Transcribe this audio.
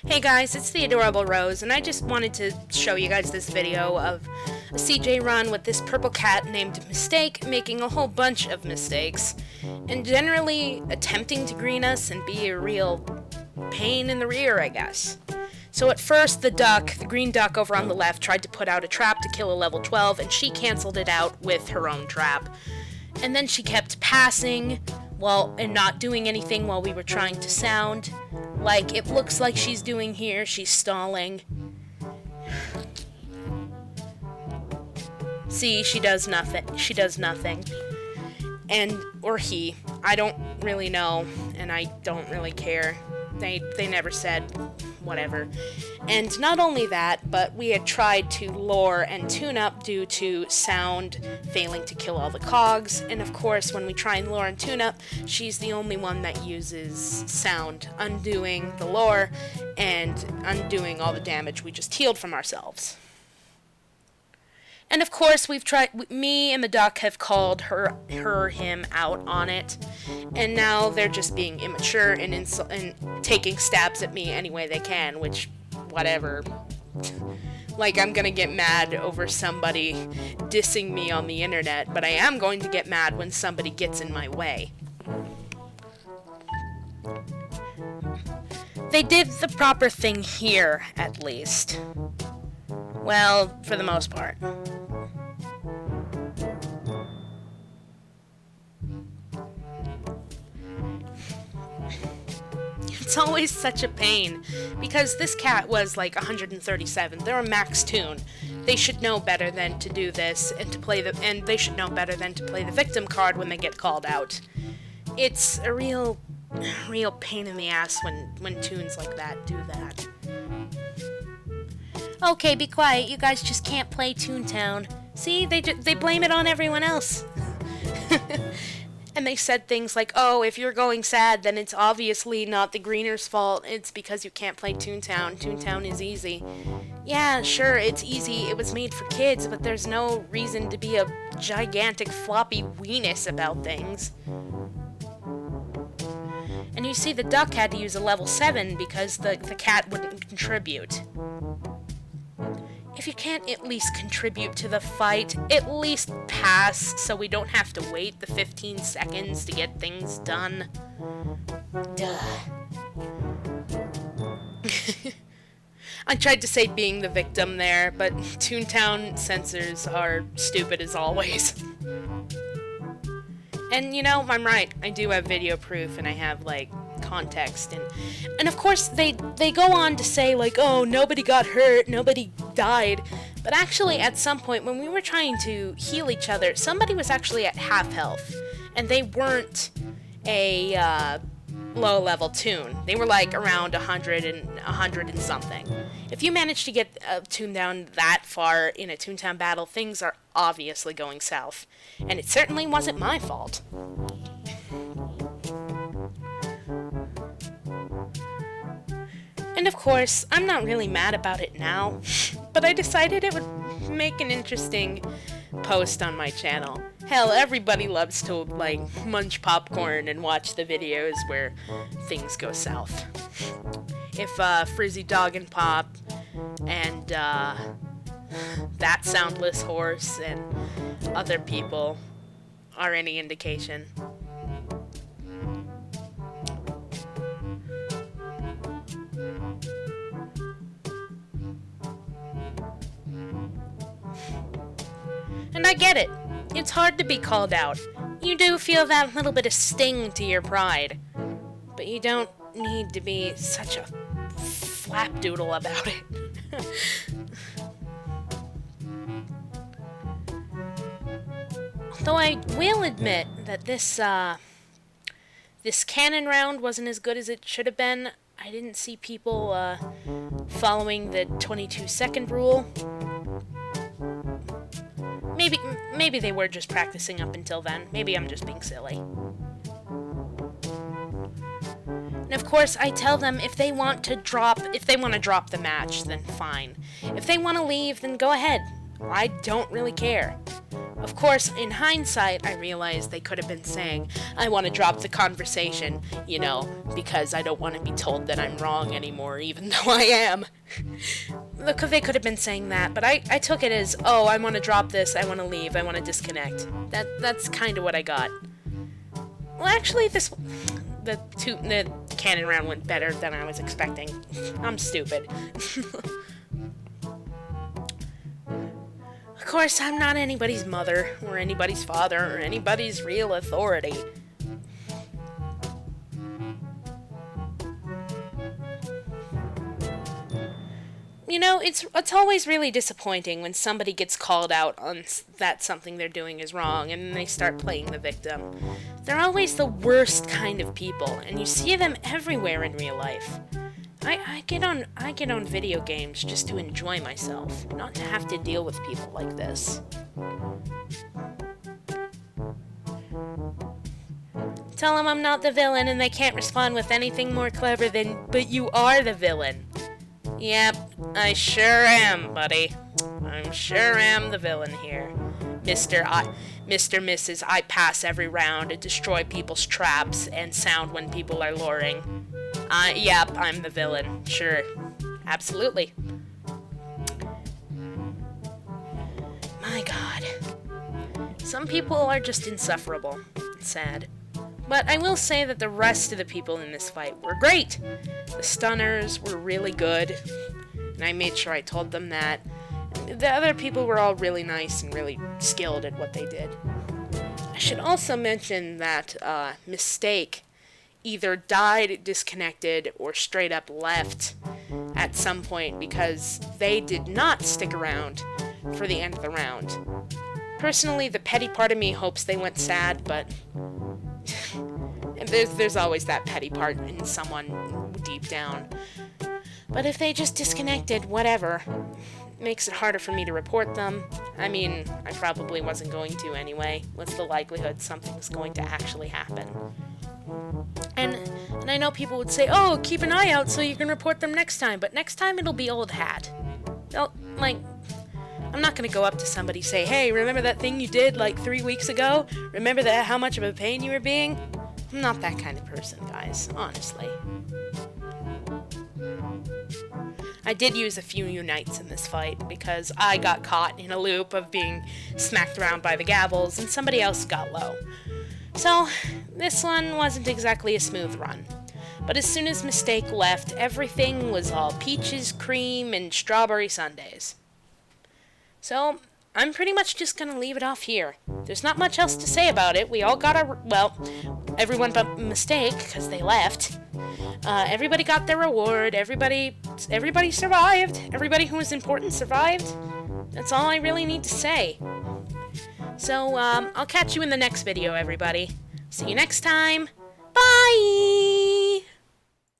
Hey guys, it's the Adorable Rose, and I just wanted to show you guys this video of a CJ run with this purple cat named Mistake making a whole bunch of mistakes, and generally attempting to green us and be a real pain in the rear, I guess. So at first, the green duck over on the left, tried to put out a trap to kill a level 12, and she canceled it out with her own trap. And then she kept passing and not doing anything while we were trying to sound. Like it looks like she's doing here, she's stalling. See, she does nothing. Or he. I don't really know, and I don't really care. They never said whatever. And not only that, but we had tried to lure and tune up due to sound failing to kill all the cogs, and of course when we try and lure and tune up, she's the only one that uses sound, undoing the lore and undoing all the damage we just healed from ourselves. And of course, me and the duck have called him out on it, and now they're just being immature and taking stabs at me any way they can, which, whatever. Like, I'm gonna get mad over somebody dissing me on the internet, but I am going to get mad when somebody gets in my way. They did the proper thing here, at least. Well, for the most part. It's always such a pain, because this cat was like 137. They're a max tune. They should know better than to do this and they should know better than to play the victim card when they get called out. It's a real pain in the ass when tunes like that do that. Okay, be quiet. You guys just can't play Toontown. See, they blame it on everyone else. And they said things like, oh, if you're going sad, then it's obviously not the greener's fault. It's because you can't play Toontown. Toontown is easy. Yeah, sure, it's easy. It was made for kids, but there's no reason to be a gigantic floppy weenus about things. And you see, the duck had to use a level 7 because the cat wouldn't contribute. If you can't at least contribute to the fight, at least pass so we don't have to wait the 15 seconds to get things done. Duh. I tried to say being the victim there, but Toontown censors are stupid as always. And you know, I'm right. I do have video proof and I have, like, context, and of course they go on to say, like, oh, nobody got hurt, nobody died, but actually at some point when we were trying to heal each other, somebody was actually at half health, and they weren't a low level tune. They were like around 100 and something. If you manage to get a tune down that far in a Toontown battle, things are obviously going south, and it certainly wasn't my fault. And of course, I'm not really mad about it now, but I decided it would make an interesting post on my channel. Hell, everybody loves to, like, munch popcorn and watch the videos where things go south. If Frizzy Dog and Pop and that soundless horse and other people are any indication. And I get it. It's hard to be called out. You do feel that little bit of sting to your pride. But you don't need to be such a flapdoodle about it. Though I will admit that this cannon round wasn't as good as it should have been. I didn't see people following the 22-second rule. Maybe they were just practicing up until then. Maybe I'm just being silly. And of course, I tell them if they want to drop the match, then fine. If they want to leave, then go ahead. I don't really care. Of course, in hindsight, I realized they could have been saying, I want to drop the conversation, you know, because I don't want to be told that I'm wrong anymore, even though I am. Look, they could have been saying that, but I took it as, oh, I want to drop this, I want to leave, I want to disconnect. That's kind of what I got. Well, actually, the cannon round went better than I was expecting. I'm stupid. Of course, I'm not anybody's mother, or anybody's father, or anybody's real authority. You know, it's always really disappointing when somebody gets called out on that something they're doing is wrong, and then they start playing the victim. They're always the worst kind of people, and you see them everywhere in real life. I get on video games just to enjoy myself, not to have to deal with people like this. Tell them I'm not the villain and they can't respond with anything more clever than, but you are the villain. Yep, I sure am, buddy. I sure am the villain here. Mr. Mrs. I pass every round and destroy people's traps and sound when people are luring. Yep, I'm the villain. Sure. Absolutely. My God. Some people are just insufferable. It's sad. But I will say that the rest of the people in this fight were great. The stunners were really good, and I made sure I told them that. The other people were all really nice and really skilled at what they did. I should also mention that Mistake either died disconnected or straight up left at some point because they did not stick around for the end of the round. Personally, the petty part of me hopes they went sad, but there's always that petty part in someone deep down. But if they just disconnected, whatever. Makes it harder for me to report them. I mean, I probably wasn't going to anyway. What's the likelihood something's going to actually happen? And I know people would say, oh, keep an eye out so you can report them next time, but next time it'll be old hat. They'll, like, I'm not going to go up to somebody and say, hey, remember that thing you did like 3 weeks ago? Remember that how much of a pain you were being? I'm not that kind of person, guys, honestly. I did use a few unites in this fight because I got caught in a loop of being smacked around by the gavels and somebody else got low. So, this one wasn't exactly a smooth run. But as soon as Mistake left, everything was all peaches, cream, and strawberry sundaes. So, I'm pretty much just gonna leave it off here. There's not much else to say about it. We all got our, well, everyone but Mistake, because they left. Everybody got their reward. Everybody survived. Everybody who was important survived. That's all I really need to say. So, I'll catch you in the next video, everybody. See you next time. Bye!